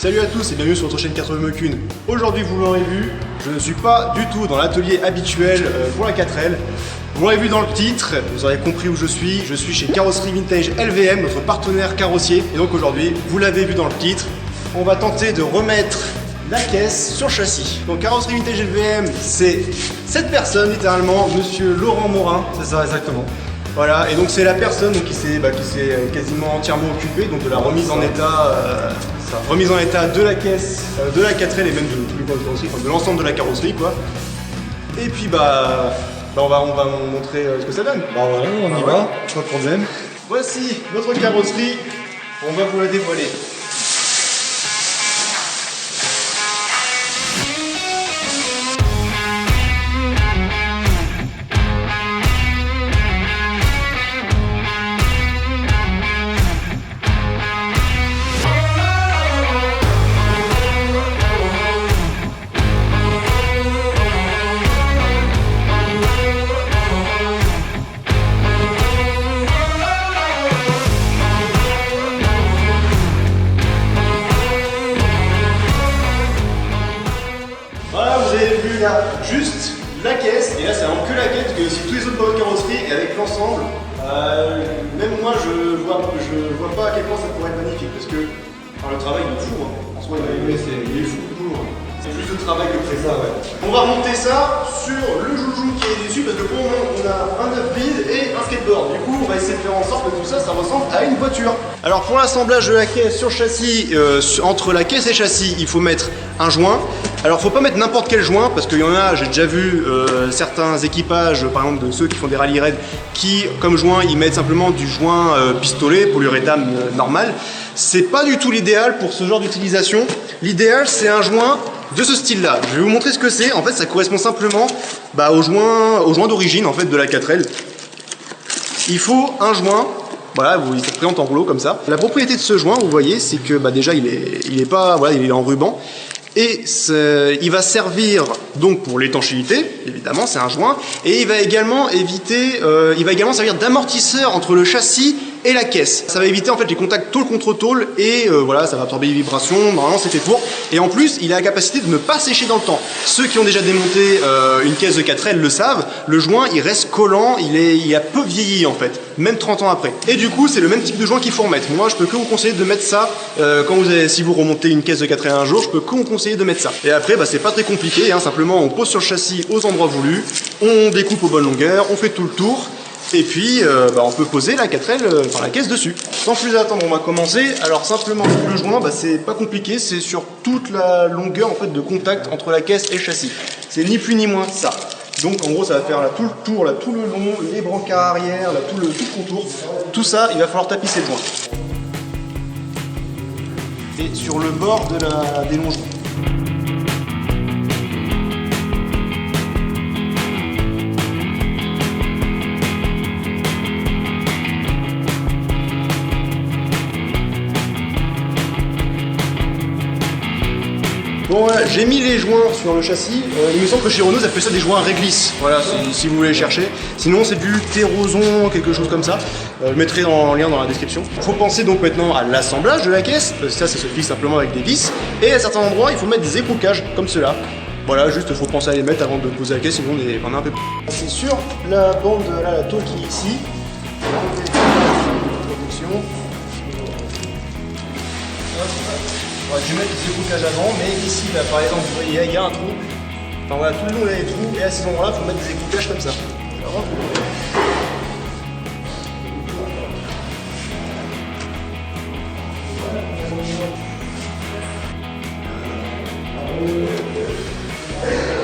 Salut à tous et bienvenue sur votre chaîne 80 Mokun. Aujourd'hui, vous l'aurez vu, je ne suis pas du tout dans l'atelier habituel pour la 4L. Vous l'aurez vu dans le titre, vous aurez compris où je suis chez Carrosserie Vintage LVM, notre partenaire carrossier. Et donc aujourd'hui, vous l'avez vu dans le titre, on va tenter de remettre la caisse sur châssis. Donc Carrosserie Vintage LVM, c'est cette personne littéralement, monsieur Laurent Morin. C'est ça, exactement. Voilà, et donc c'est la personne donc, qui s'est quasiment entièrement occupée donc de la remise en état, de la caisse, de la 4L et même de l'ensemble de la carrosserie quoi. Et puis on va montrer ce que ça donne. Bah voilà, on y va, pas de problème. Voici notre carrosserie, on va vous la dévoiler. Voilà, vous avez vu là juste la caisse, et là c'est vraiment que la caisse, parce que si tous les autres dans votre carrosserie et avec l'ensemble, même moi je vois pas à quel point ça pourrait être magnifique, parce que le travail il est fou, hein. En soi il est fou le boulot. C'est plus de travail que prévu. Ça, ouais. On va remonter ça sur le joujou qui est dessus, parce que pour le moment on a un œuf vide et un skateboard. Du coup on va essayer de faire en sorte que tout ça ressemble à une voiture. Alors pour l'assemblage de la caisse sur châssis, entre la caisse et châssis, il faut mettre un joint. Alors faut pas mettre n'importe quel joint, parce qu'il y en a, j'ai déjà vu certains équipages, par exemple de ceux qui font des rallye raids, qui comme joint ils mettent simplement du joint pistolet, polyuréthane normal. C'est pas du tout l'idéal pour ce genre d'utilisation. L'idéal c'est un joint de ce style là. Je vais vous montrer ce que c'est. En fait ça correspond simplement au joint d'origine en fait de la 4L. Il faut un joint. Voilà, il se présente en rouleau comme ça. La propriété de ce joint, vous voyez, c'est que déjà il est en ruban. Et il va servir donc pour l'étanchéité, évidemment, c'est un joint, et il va également servir d'amortisseur entre le châssis et la caisse. Ça va éviter en fait les contacts tôle contre tôle et voilà, ça va absorber les vibrations, normalement c'est fait pour. Et en plus, il a la capacité de ne pas sécher dans le temps. Ceux qui ont déjà démonté une caisse de 4L le savent, le joint il reste collant, il a peu vieilli en fait, même 30 ans après. Et du coup, c'est le même type de joint qu'il faut remettre. Moi, je peux que vous conseiller de mettre ça si vous remontez une caisse de 4L un jour, je peux que vous conseiller de mettre ça. Et après, c'est pas très compliqué, hein, simplement on pose sur le châssis aux endroits voulus, on découpe aux bonnes longueurs, on fait tout le tour. Et puis on peut poser la 4L, la caisse dessus. Sans plus attendre, on va commencer. Alors simplement le joint, c'est pas compliqué, c'est sur toute la longueur en fait de contact entre la caisse et le châssis. C'est ni plus ni moins ça. Donc en gros ça va faire là, tout le tour, là, tout le long, les brancards arrière, là, tout le contour. Tout ça, il va falloir tapisser le joint. Et sur le bord des longerons. Bon voilà, j'ai mis les joints sur le châssis. Il me semble que chez Renault ça fait ça des joints réglisse. Voilà, si vous voulez chercher. Sinon c'est du terroson, quelque chose comme ça. Je mettrai en lien dans la description. Il faut penser donc maintenant à l'assemblage de la caisse. Ça se fixe simplement avec des vis. Et à certains endroits il faut mettre des écrouquages comme cela. Voilà, juste il faut penser à les mettre avant de poser la caisse, sinon on a un peu. C'est sur la bande, là, la tôle qui est ici. Je vais mettre des écrouquages avant, mais ici, là, par exemple, vous voyez, il y a un trou. Enfin voilà, tout le long, il y a des trous, et à ces endroits-là, il faut mettre des écrouquages comme ça.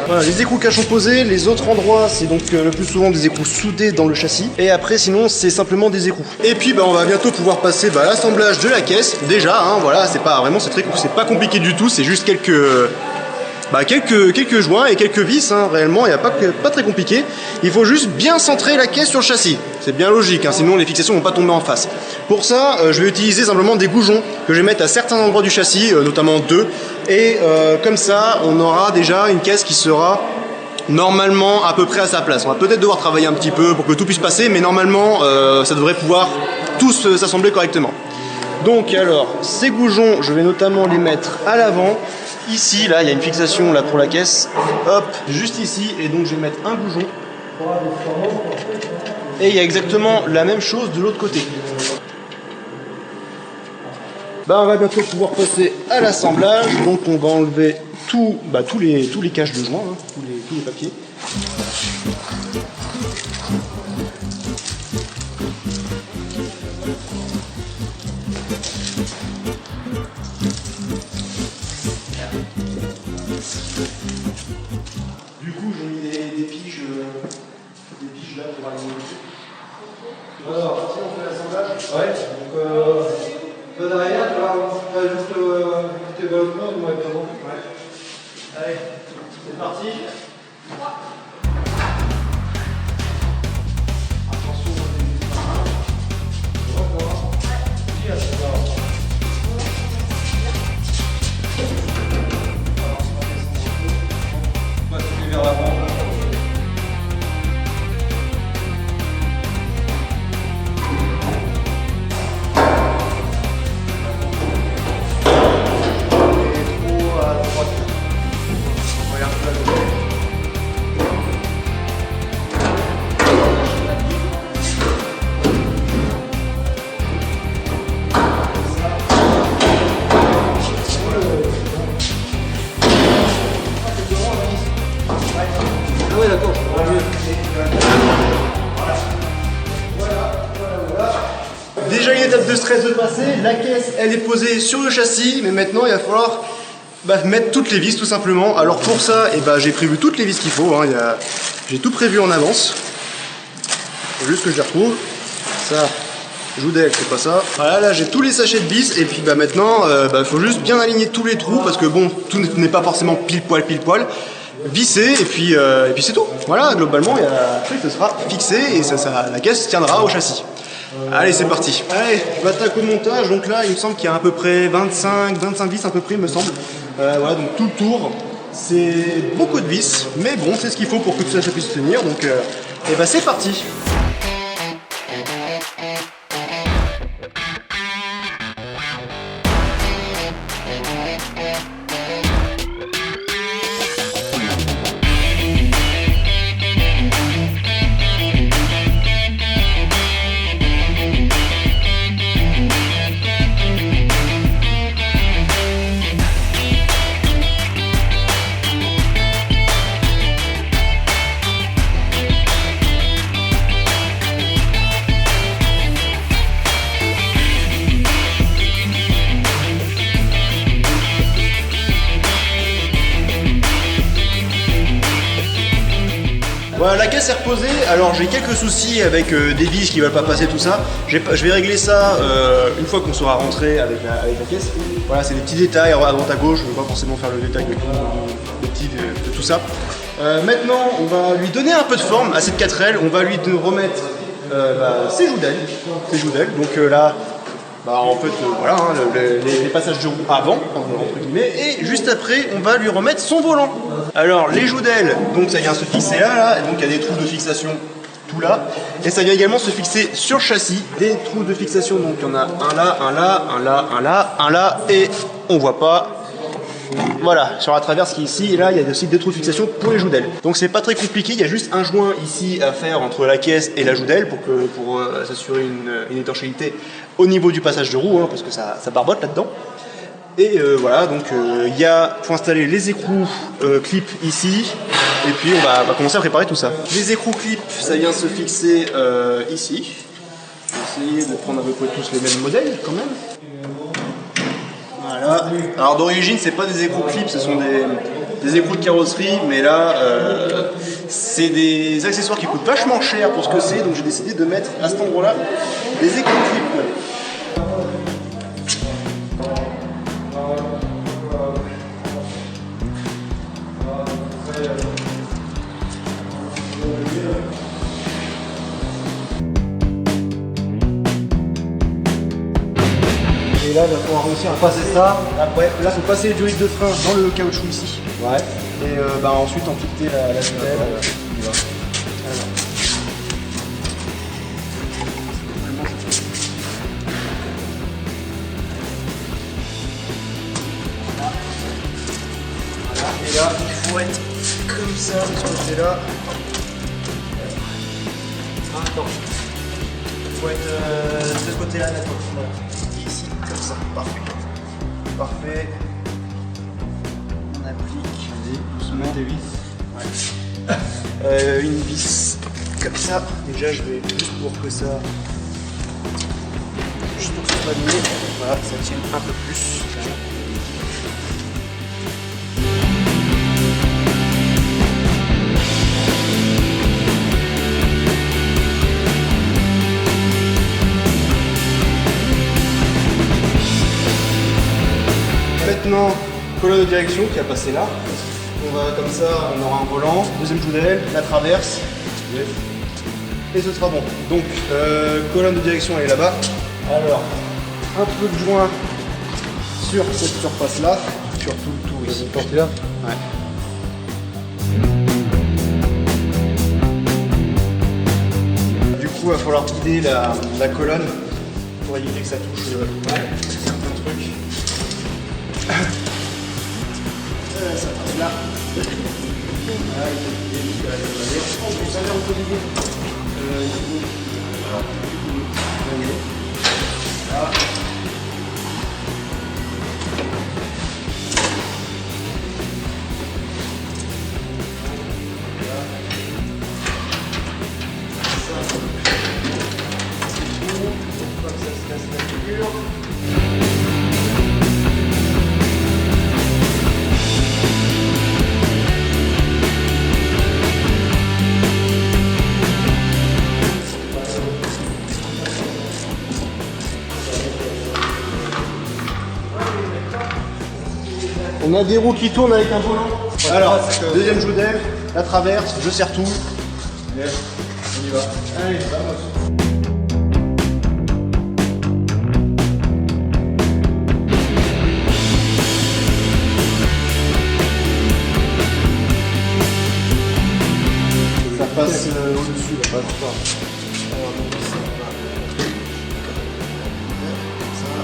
Voilà, les écrouquages sont posés, les autres endroits c'est donc le plus souvent des écrous soudés dans le châssis, et après sinon c'est simplement des écrous. Et puis on va bientôt pouvoir passer à l'assemblage de la caisse, déjà, hein, voilà, c'est pas compliqué du tout, c'est juste quelques joints et quelques vis, hein, réellement, il n'y a pas très compliqué. Il faut juste bien centrer la caisse sur le châssis, c'est bien logique, hein, sinon les fixations ne vont pas tomber en face. Pour ça, je vais utiliser simplement des goujons que je vais mettre à certains endroits du châssis, notamment 2, et comme ça, on aura déjà une caisse qui sera normalement à peu près à sa place. On va peut-être devoir travailler un petit peu pour que tout puisse passer, mais normalement, ça devrait pouvoir tous s'assembler correctement. Donc alors, ces goujons, je vais notamment les mettre à l'avant. Ici, là, il y a une fixation là pour la caisse. Hop, juste ici. Et donc je vais mettre un goujon. Et il y a exactement la même chose de l'autre côté. On va bientôt pouvoir passer à l'assemblage. Donc on va enlever tous les caches de joint, hein, tous les papiers. Du coup, j'ai mis des piges là pour aligner le tout. Alors, si on fait l'assemblage. Ouais, donc derrière, tu vas juste tes développements, on va être bon. Ouais. Allez, c'est parti. Attention au début. On va tourner vers l'avant. Ouais, d'accord. Déjà une étape de stress de passer, la caisse elle est posée sur le châssis, mais maintenant il va falloir mettre toutes les vis tout simplement. Alors pour ça, j'ai prévu toutes les vis qu'il faut, hein. J'ai tout prévu en avance. Faut juste que je les retrouve. Ça, Joudel, c'est pas ça. Voilà, là j'ai tous les sachets de vis et puis maintenant, faut juste bien aligner tous les trous parce que bon, tout n'est pas forcément pile poil. Visser et puis c'est tout. Voilà, globalement, le truc sera fixé et la caisse tiendra au châssis. Allez, c'est parti. Allez, je m'attaque au montage. Donc là, il me semble qu'il y a à peu près 25 vis à peu près, il me semble. Voilà, donc tout le tour. C'est beaucoup de vis, mais bon, c'est ce qu'il faut pour que tout ça puisse tenir. Donc, c'est parti. Voilà, la caisse est reposée. Alors j'ai quelques soucis avec des vis qui ne veulent pas passer, tout ça. Je vais régler ça une fois qu'on sera rentré avec la caisse. Voilà, c'est des petits détails à droite à gauche. Je ne vais pas forcément faire le détail de tout ça. Maintenant, on va lui donner un peu de forme à cette 4L. On va lui remettre ses joudels. Donc là, en fait, voilà, hein, les passages de roue avant, entre guillemets, et juste après, on va lui remettre son volant. Alors, les joudels, donc ça vient se fixer là, et donc il y a des trous de fixation tout là, et ça vient également se fixer sur le châssis, des trous de fixation, donc il y en a un là, et on voit pas. Voilà, sur la traverse qui est ici, et là il y a aussi des trous de fixation pour les joudels. Donc c'est pas très compliqué, il y a juste un joint ici à faire entre la caisse et la joudel pour s'assurer une étanchéité au niveau du passage de roue, hein, parce que ça barbote là-dedans. Et voilà, donc faut installer les écrous clips ici, et puis on va commencer à préparer tout ça. Les écrous clips, ça vient se fixer ici. Je vais essayer de prendre à peu près tous les mêmes modèles quand même. Voilà. Alors d'origine, c'est pas des écrous clips, ce sont des écrous de carrosserie, mais là, c'est des accessoires qui coûtent vachement cher pour ce que c'est, donc j'ai décidé de mettre à cet endroit-là des écrous clips. Et là, il va falloir réussir à passer ça. Après, là, il faut passer les durite de frein dans le caoutchouc ici. Ouais. Et ensuite, amputer la semelle. là. Ah, attends. Faut être de ce côté-là, d'accord. Voilà. Ici, comme ça. Parfait. Parfait. On applique. Vas-y, doucement tes vis. Ouais. Une vis comme ça. Déjà, je vais juste pour que ça. Juste pour que ça soit aligné. Voilà, ça tienne un peu plus. Maintenant, colonne de direction qui a passé là. On va comme ça, on aura un volant, deuxième joue d'aile, la traverse. Et ce sera bon. Donc, colonne de direction elle est là-bas. Alors, un peu de joint sur cette surface-là, sur tout le tour ici. Là. Ouais. Du coup, il va falloir guider la colonne pour éviter que ça touche certains trucs. Ça passe là. Voilà, il est jusqu'à la dernière. Vous savez, on peut guider. Voilà. Là. On a des roues qui tournent avec un volant. Alors, deuxième joue d'aile, la traverse, je serre tout. Yes. On y va. Allez, vamos. Ça passe au-dessus, là, pas trop. Alors, donc, ça va.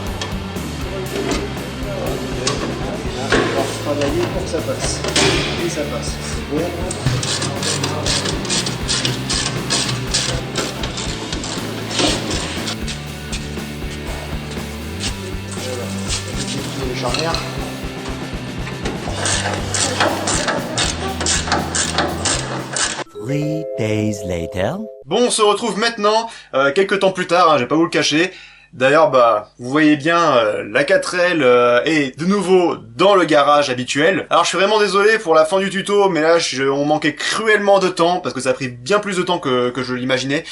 On va travailler pour que ça passe. Et ça passe. Bon. Voilà. Les charnières. Three days later. Bon, on se retrouve maintenant, quelques temps plus tard, hein, je vais pas vous le cacher. D'ailleurs, bah, vous voyez bien, la 4L est de nouveau dans le garage habituel. Alors, je suis vraiment désolé pour la fin du tuto, mais là, on manquait cruellement de temps, parce que ça a pris bien plus de temps que je l'imaginais.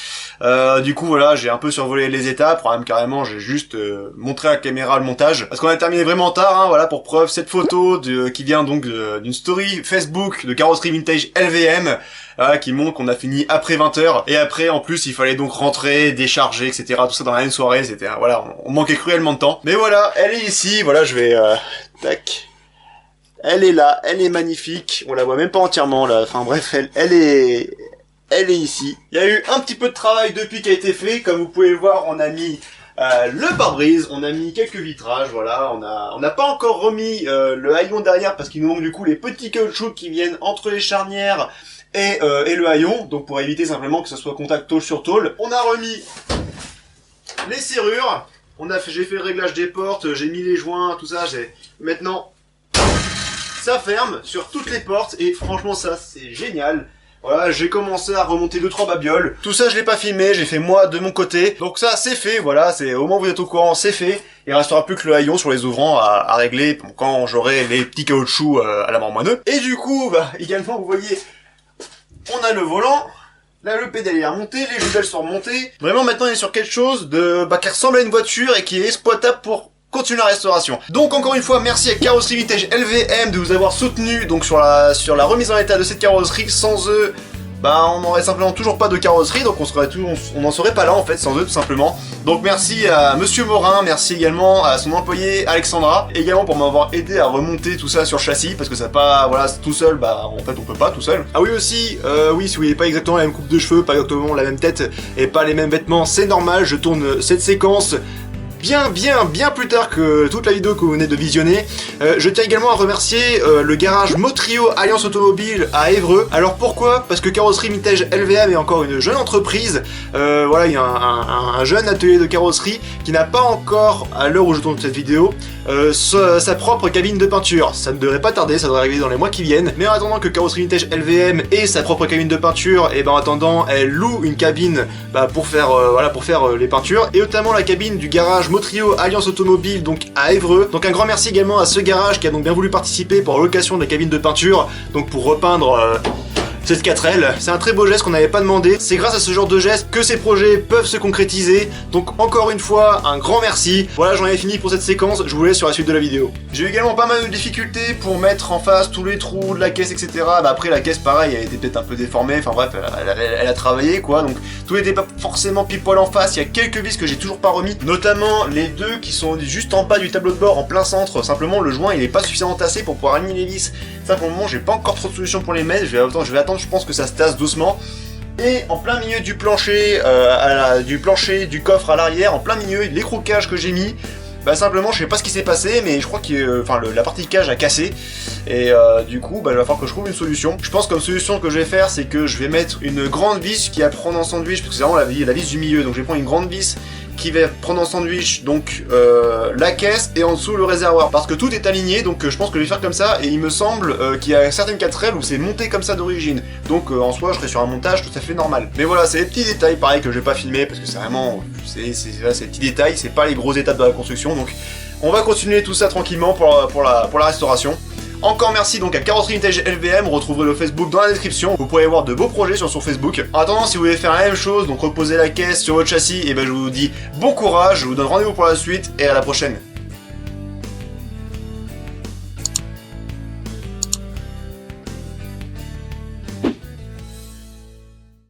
Du coup, voilà, j'ai un peu survolé les étapes, même carrément, j'ai juste montré à la caméra le montage. Parce qu'on a terminé vraiment tard, hein, voilà, pour preuve, cette photo qui vient donc d'une story Facebook de Carrosserie Vintage LVM, qui montre qu'on a fini après 20h, et après, en plus, il fallait donc rentrer, décharger, etc., tout ça dans la même soirée, c'était, voilà, on manquait cruellement de temps. Mais voilà, elle est ici, voilà, je vais, tac. Elle est là, elle est magnifique, on la voit même pas entièrement, là, enfin bref, elle est ici. Il y a eu un petit peu de travail depuis qui a été fait, comme vous pouvez le voir, on a mis le pare-brise, on a mis quelques vitrages, voilà, on n'a pas encore remis le haillon derrière, parce qu'il nous manque du coup les petits caoutchoucs qui viennent entre les charnières, et le haillon, donc pour éviter simplement que ce soit contact tôle sur tôle. On a remis les serrures, j'ai fait le réglage des portes, j'ai mis les joints, tout ça, maintenant, ça ferme sur toutes les portes, et franchement ça c'est génial. Voilà, j'ai commencé à remonter 2-3 babioles. Tout ça je l'ai pas filmé, j'ai fait moi de mon côté. Donc ça c'est fait, voilà, c'est au moins vous êtes au courant, c'est fait. Il restera plus que le haillon sur les ouvrants à régler quand j'aurai les petits caoutchoucs à la moineux. Et du coup, bah également vous voyez, on a le volant, là le pédalier est remonté, les jumelles sont remontées. Vraiment maintenant on est sur quelque chose de qui ressemble à une voiture et qui est exploitable pour continuer la restauration. Donc encore une fois, merci à Carrosserie Vintage LVM de vous avoir soutenu donc sur la remise en état de cette carrosserie. Sans eux, bah on n'aurait simplement toujours pas de carrosserie, donc on n'en serait pas là en fait sans eux tout simplement. Donc merci à Monsieur Morin, merci également à son employé Alexandra, également pour m'avoir aidé à remonter tout ça sur châssis, parce que ça pas, voilà, tout seul, bah en fait on peut pas tout seul. Ah oui aussi, oui si vous n'avez pas exactement la même coupe de cheveux, pas exactement la même tête et pas les mêmes vêtements, c'est normal, je tourne cette séquence bien plus tard que toute la vidéo que vous venez de visionner. Je tiens également à remercier le garage Motrio Alliance Automobile à Évreux. Alors pourquoi? Parce que Carrosserie Vintage LVM est encore une jeune entreprise. Voilà, il y a un jeune atelier de carrosserie qui n'a pas encore, à l'heure où je tourne cette vidéo, sa propre cabine de peinture. Ça ne devrait pas tarder, ça devrait arriver dans les mois qui viennent. Mais en attendant que Carrosserie Vintage LVM ait sa propre cabine de peinture, et ben en attendant, elle loue une cabine pour faire les peintures, et notamment la cabine du garage Motrio Alliance Automobile, donc à Évreux. Donc un grand merci également à ce garage qui a donc bien voulu participer pour la location de la cabine de peinture, donc pour repeindre cette 4L. C'est un très beau geste qu'on n'avait pas demandé. C'est grâce à ce genre de geste que ces projets peuvent se concrétiser. Donc encore une fois, un grand merci. Voilà, j'en ai fini pour cette séquence. Je vous laisse sur la suite de la vidéo. J'ai eu également pas mal de difficultés pour mettre en face tous les trous de la caisse, etc. Après la caisse, pareil, elle était peut-être un peu déformée. Enfin bref, elle a travaillé quoi. Donc tout n'était pas forcément pile poil en face. Il y a quelques vis que j'ai toujours pas remis. Notamment les deux qui sont juste en bas du tableau de bord, en plein centre. Simplement le joint il est pas suffisamment tassé pour pouvoir aligner les vis. Ça pour le moment j'ai pas encore trop de solution pour les mettre. Je vais attendre, je pense que ça se tasse doucement. Et en plein milieu du plancher, du coffre à l'arrière, en plein milieu, l'écrou-cage que j'ai mis, simplement je sais pas ce qui s'est passé, mais je crois que la partie cage a cassé. Et du coup il va falloir que je trouve une solution. Je pense comme solution que je vais faire, c'est que je vais mettre une grande vis qui va prendre en sandwich, parce que c'est vraiment la vis du milieu, donc je vais prendre une grande vis qui va prendre en sandwich donc la caisse et en dessous le réservoir, parce que tout est aligné, donc je pense que je vais faire comme ça. Et il me semble qu'il y a certaines 4L où c'est monté comme ça d'origine, donc en soi je serai sur un montage tout à fait normal. Mais voilà, c'est des petits détails pareil que je vais pas filmer parce que c'est vraiment c'est des petits détails, c'est pas les grosses étapes de la construction. Donc on va continuer tout ça tranquillement pour la restauration. Encore merci donc à Carrosserie Vintage LVM, vous retrouverez le Facebook dans la description, vous pourrez voir de beaux projets sur son Facebook. En attendant, si vous voulez faire la même chose, donc reposer la caisse sur votre châssis, et je vous dis bon courage, je vous donne rendez-vous pour la suite et à la prochaine.